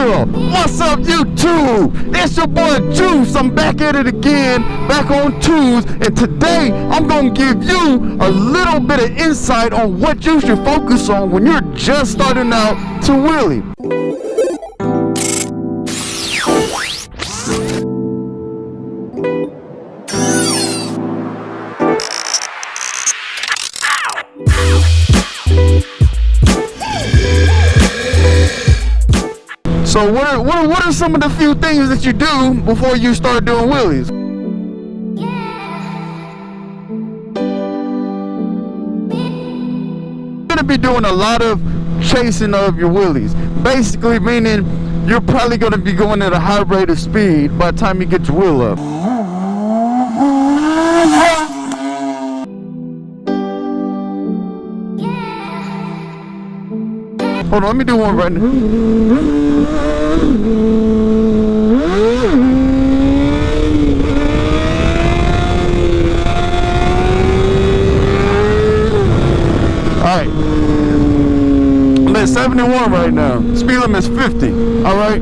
Yeah, what's up YouTube? It's your boy Juice. I'm back at it again, back on twos, and today I'm gonna give you a little bit of insight on what you should focus on when you're just starting out to wheelie. So what are some of the few things that you do before you start doing wheelies? You're gonna be doing a lot of chasing of your wheelies. Basically meaning you're probably gonna be going at a high rate of speed by the time you get your wheel up. Hold on, let me do one right now. Alright. I'm at 71 right now. Speed limit is 50. Alright?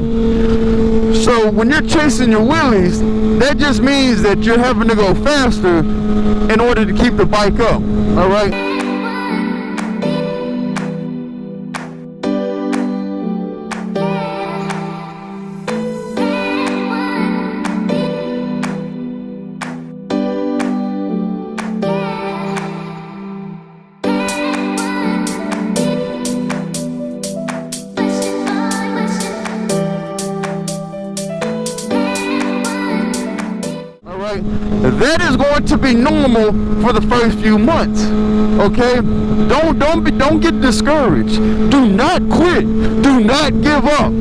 So when you're chasing your wheelies, that just means that you're having to go faster in order to keep the bike up. Alright? That is going to be normal for the first few months. Okay? Don't get discouraged. Do not quit. Do not give up.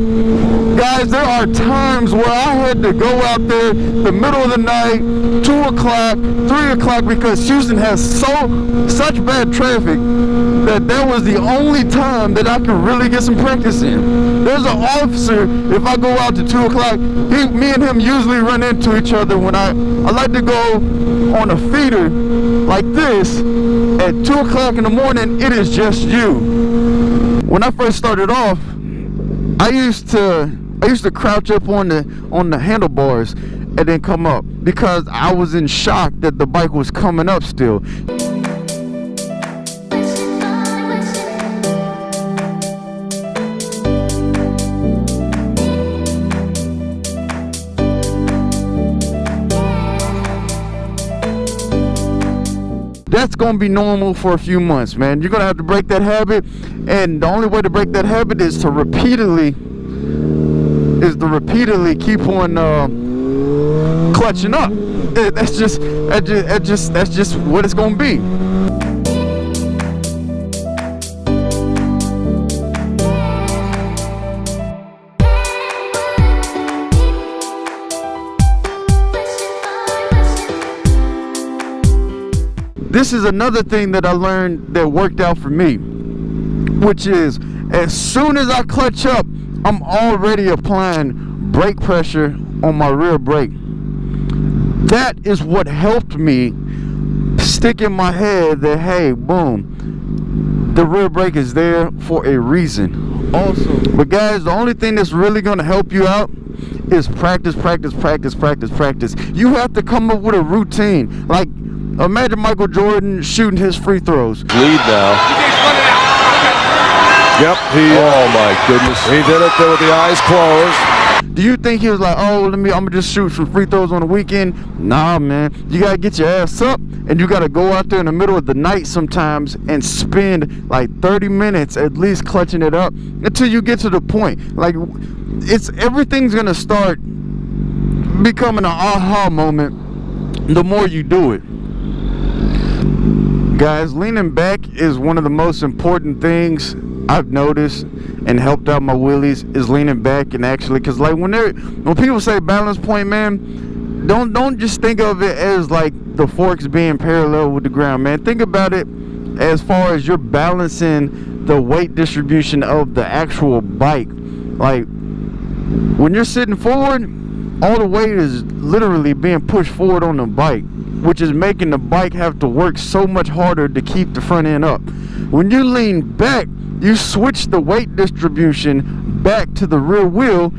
Guys, there are times where I had to go out there the middle of the night, 2 o'clock, 3 o'clock, because Houston has such bad traffic that was the only time that I could really get some practice in. There's an officer, if I go out to 2 o'clock, me and him usually run into each other when I like to go on a feeder like this at 2 o'clock in the morning. It is just you. When I first started off, I used to crouch up on the handlebars and then come up because I was in shock that the bike was coming up still. That's gonna be normal for a few months, man. You're gonna have to break that habit, and the only way to break that habit is to repeatedly keep on clutching up. That's just what it's gonna be. This is another thing that I learned that worked out for me, which is as soon as I clutch up, I'm already applying brake pressure on my rear brake. That is what helped me stick in my head that, hey, boom, the rear brake is there for a reason. Also, but guys, the only thing that's really going to help you out is practice. You have to come up with a routine. Like, imagine Michael Jordan shooting his free throws. Lead now. Yep, oh my goodness. He did it there with the eyes closed. Do you think he was like, oh, I'm gonna just shoot some free throws on the weekend? Nah, man. You gotta get your ass up, and you gotta go out there in the middle of the night sometimes and spend like 30 minutes at least clutching it up until you get to the point. Like, everything's gonna start becoming an aha moment the more you do it. Guys, leaning back is one of the most important things I've noticed and helped out my wheelies, is leaning back. And actually, because like when people say balance point, man, don't just think of it as like the forks being parallel with the ground, man. Think about it as far as you're balancing the weight distribution of the actual bike. Like when you're sitting forward, all the weight is literally being pushed forward on the bike, which is making the bike have to work so much harder to keep the front end up. When you lean back, you switch the weight distribution back to the rear wheel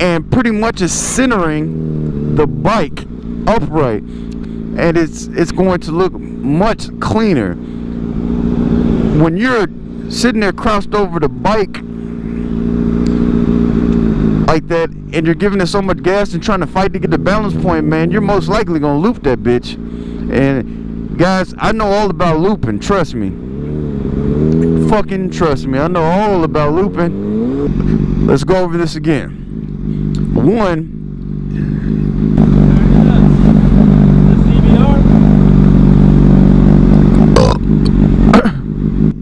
and pretty much is centering the bike upright, and it's going to look much cleaner. When you're sitting there crouched over the bike like that and you're giving it so much gas and trying to fight to get the balance point, man, you're most likely gonna loop that bitch. And guys, I know all about looping, trust me. Fucking trust me, I know all about looping. Let's go over this again. One,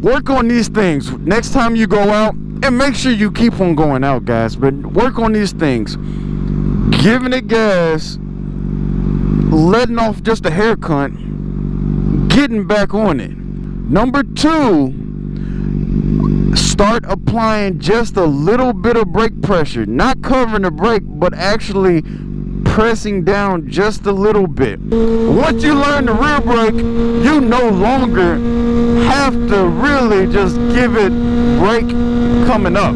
work on these things next time you go out, and make sure you keep on going out, guys, but work on these things. Giving it gas, letting off just a haircut, getting back on it. Number two, start applying just a little bit of brake pressure, not covering the brake, but actually pressing down just a little bit. Once you learn the rear brake, you no longer have to really just give it brake coming up.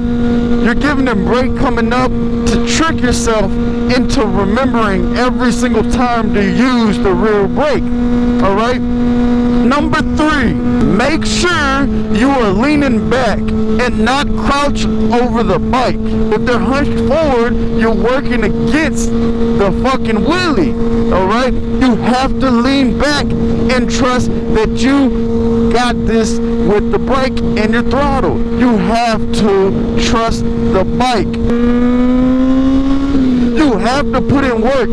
You're giving them brake coming up to trick yourself into remembering every single time to use the rear brake. All right? Number three, make sure you are leaning back and not crouch over the bike. If they're hunched forward, you're working against the fucking wheelie. All right? You have to lean back and trust that you got this with the brake and your throttle. You have to trust the bike. You have to put in work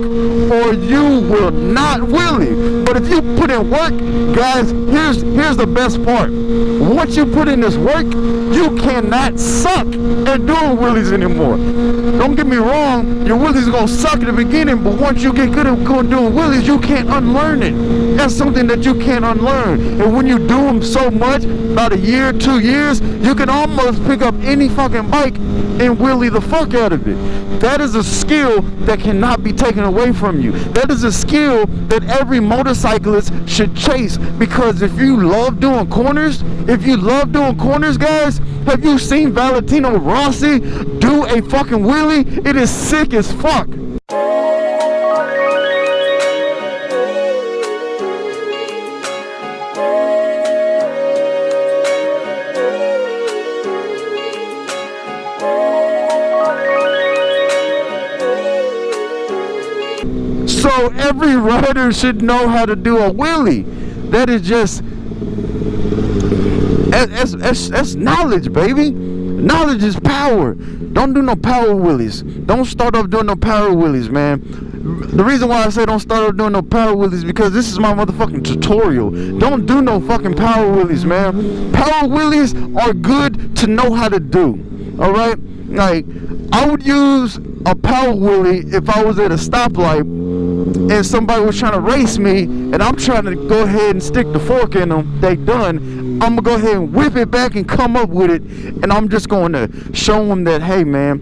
or you will not wheelie. But if you put in work, guys, here's the best part. Once you put in this work, you cannot suck at doing wheelies anymore. Don't get me wrong, your wheelies are gonna suck at the beginning, but once you get good at doing wheelies, you can't unlearn it. That's something that you can't unlearn. And when you do them so much, about a year, 2 years, you can almost pick up any fucking bike and wheelie the fuck out of it. That is a skill that cannot be taken away from you. That is a skill that every motorcyclist should chase, because if you love doing corners, guys, have you seen Valentino Rossi do a fucking wheelie? It is sick as fuck. So every rider should know how to do a wheelie. That is just, that's knowledge, baby. Knowledge is power. Don't do no power wheelies. Don't start off doing no power wheelies, man. The reason why I say don't start off doing no power wheelies is because this is my motherfucking tutorial. Don't do no fucking power wheelies, man. Power wheelies are good to know how to do. Alright? Like, I would use a power wheelie if I was at a stoplight and somebody was trying to race me and I'm trying to go ahead and stick the fork in them. They done. I'm gonna go ahead and whip it back and come up with it, and I'm just going to show them that, hey man,